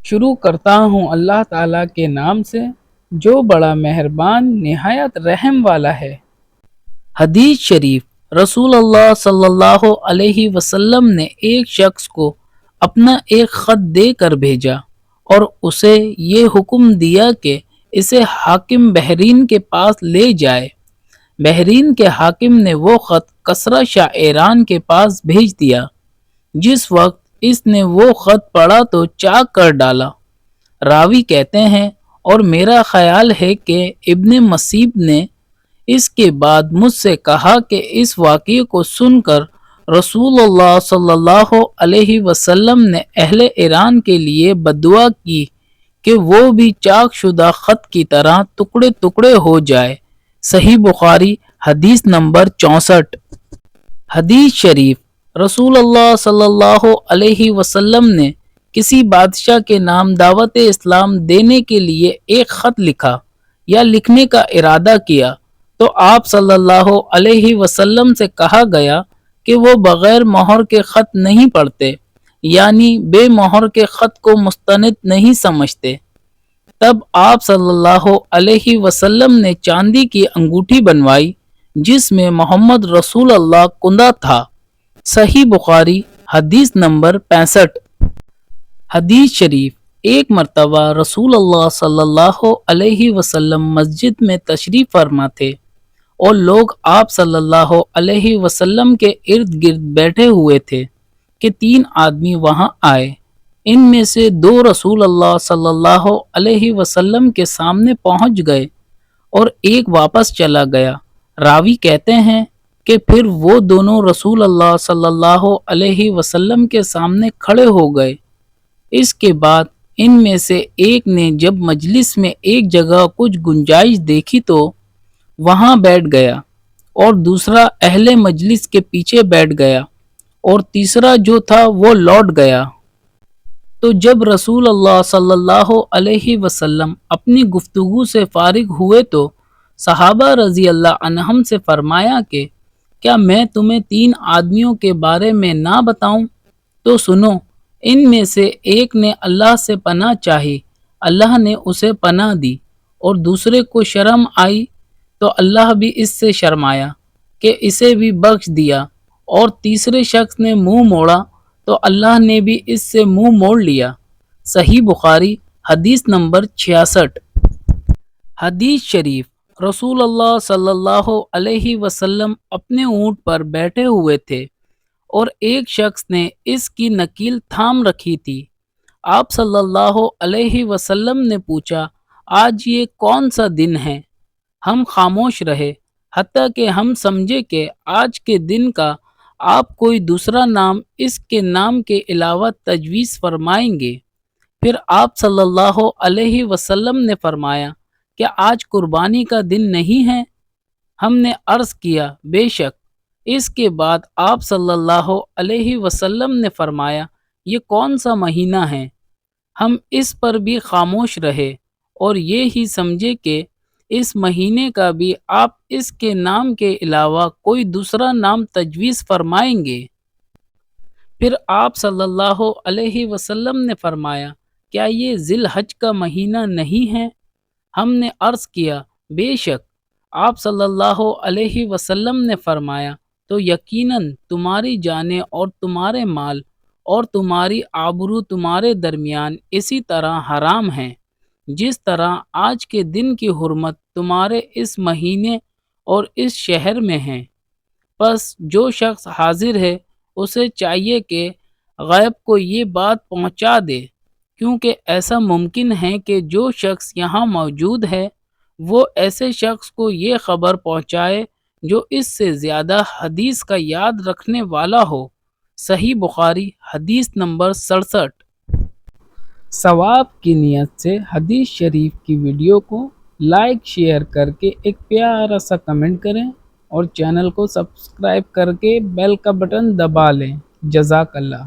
شروع کرتا ہوں اللہ تعالیٰ کے نام سے جو بڑا مہربان نہایت رحم والا ہے۔ حدیث شریف، رسول اللہ صلی اللہ علیہ وسلم نے ایک شخص کو اپنا ایک خط دے کر بھیجا اور اسے یہ حکم دیا کہ اسے حاکم بحرین کے پاس لے جائے۔ بحرین کے حاکم نے وہ خط کسریٰ شاہ ایران کے پاس بھیج دیا۔ جس وقت اس نے وہ خط پڑھا تو چاک کر ڈالا۔ راوی کہتے ہیں اور میرا خیال ہے کہ ابن مسیب نے اس کے بعد مجھ سے کہا کہ اس واقعے کو سن کر رسول اللہ صلی اللہ علیہ وسلم نے اہل ایران کے لیے بددعا کی کہ وہ بھی چاک شدہ خط کی طرح ٹکڑے ٹکڑے ہو جائے۔ صحیح بخاری حدیث نمبر 64۔ حدیث شریف، رسول اللہ صلی اللہ علیہ وسلم نے کسی بادشاہ کے نام دعوت اسلام دینے کے لیے ایک خط لکھا یا لکھنے کا ارادہ کیا تو آپ صلی اللہ علیہ وسلم سے کہا گیا کہ وہ بغیر مہر کے خط نہیں پڑھتے، یعنی بے مہر کے خط کو مستند نہیں سمجھتے۔ تب آپ صلی اللہ علیہ وسلم نے چاندی کی انگوٹھی بنوائی جس میں محمد رسول اللہ کندہ تھا۔ صحیح بخاری حدیث نمبر 65۔ حدیث شریف، ایک مرتبہ رسول اللہ صلی اللہ علیہ وسلم مسجد میں تشریف فرما تھے اور لوگ آپ صلی اللہ علیہ وسلم کے ارد گرد بیٹھے ہوئے تھے کہ 3 آدمی وہاں آئے۔ ان میں سے 2 رسول اللہ صلی اللہ علیہ وسلم کے سامنے پہنچ گئے اور ایک واپس چلا گیا۔ راوی کہتے ہیں کہ پھر وہ دونوں رسول اللہ صلی اللہ علیہ وسلم کے سامنے کھڑے ہو گئے۔ اس کے بعد ان میں سے ایک نے جب مجلس میں ایک جگہ کچھ گنجائش دیکھی تو وہاں بیٹھ گیا اور دوسرا اہل مجلس کے پیچھے بیٹھ گیا اور تیسرا جو تھا وہ لوٹ گیا۔ تو جب رسول اللہ صلی اللہ علیہ وسلم اپنی گفتگو سے فارغ ہوئے تو صحابہ رضی اللہ عنہم سے فرمایا کہ کیا میں تمہیں 3 آدمیوں کے بارے میں نہ بتاؤں؟ تو سنو، ان میں سے ایک نے اللہ سے پناہ چاہی، اللہ نے اسے پناہ دی، اور دوسرے کو شرم آئی تو اللہ بھی اس سے شرمایا کہ اسے بھی بخش دیا، اور تیسرے شخص نے منہ موڑا تو اللہ نے بھی اس سے منہ موڑ لیا۔ صحیح بخاری حدیث نمبر 66۔ حدیث شریف، رسول اللہ صلی اللہ علیہ وسلم اپنے اونٹ پر بیٹھے ہوئے تھے اور ایک شخص نے اس کی نکیل تھام رکھی تھی۔ آپ صلی اللہ علیہ وسلم نے پوچھا، آج یہ کون سا دن ہے؟ ہم خاموش رہے حتیٰ کہ ہم سمجھے کہ آج کے دن کا آپ کوئی دوسرا نام اس کے نام کے علاوہ تجویز فرمائیں گے۔ پھر آپ صلی اللہ علیہ وسلم نے فرمایا، کیا آج قربانی کا دن نہیں ہے؟ ہم نے عرض کیا، بے شک۔ اس کے بعد آپ صلی اللہ علیہ وسلم نے فرمایا، یہ کون سا مہینہ ہے؟ ہم اس پر بھی خاموش رہے اور یہ ہی سمجھے کہ اس مہینے کا بھی آپ اس کے نام کے علاوہ کوئی دوسرا نام تجویز فرمائیں گے۔ پھر آپ صلی اللہ علیہ وسلم نے فرمایا، کیا یہ ذی الحج کا مہینہ نہیں ہے؟ ہم نے عرض کیا، بے شک۔ آپ صلی اللہ علیہ وسلم نے فرمایا، تو یقیناً تمہاری جانیں اور تمہارے مال اور تمہاری آبرو تمہارے درمیان اسی طرح حرام ہیں جس طرح آج کے دن کی حرمت تمہارے اس مہینے اور اس شہر میں ہے۔ پس جو شخص حاضر ہے اسے چاہیے کہ غائب کو یہ بات پہنچا دے، کیونکہ ایسا ممکن ہے کہ جو شخص یہاں موجود ہے وہ ایسے شخص کو یہ خبر پہنچائے جو اس سے زیادہ حدیث کا یاد رکھنے والا ہو۔ صحیح بخاری حدیث نمبر 67۔ ثواب کی نیت سے حدیث شریف کی ویڈیو کو لائک شیئر کر کے ایک پیارا سا کمنٹ کریں اور چینل کو سبسکرائب کر کے بیل کا بٹن دبا لیں۔ جزاک اللہ۔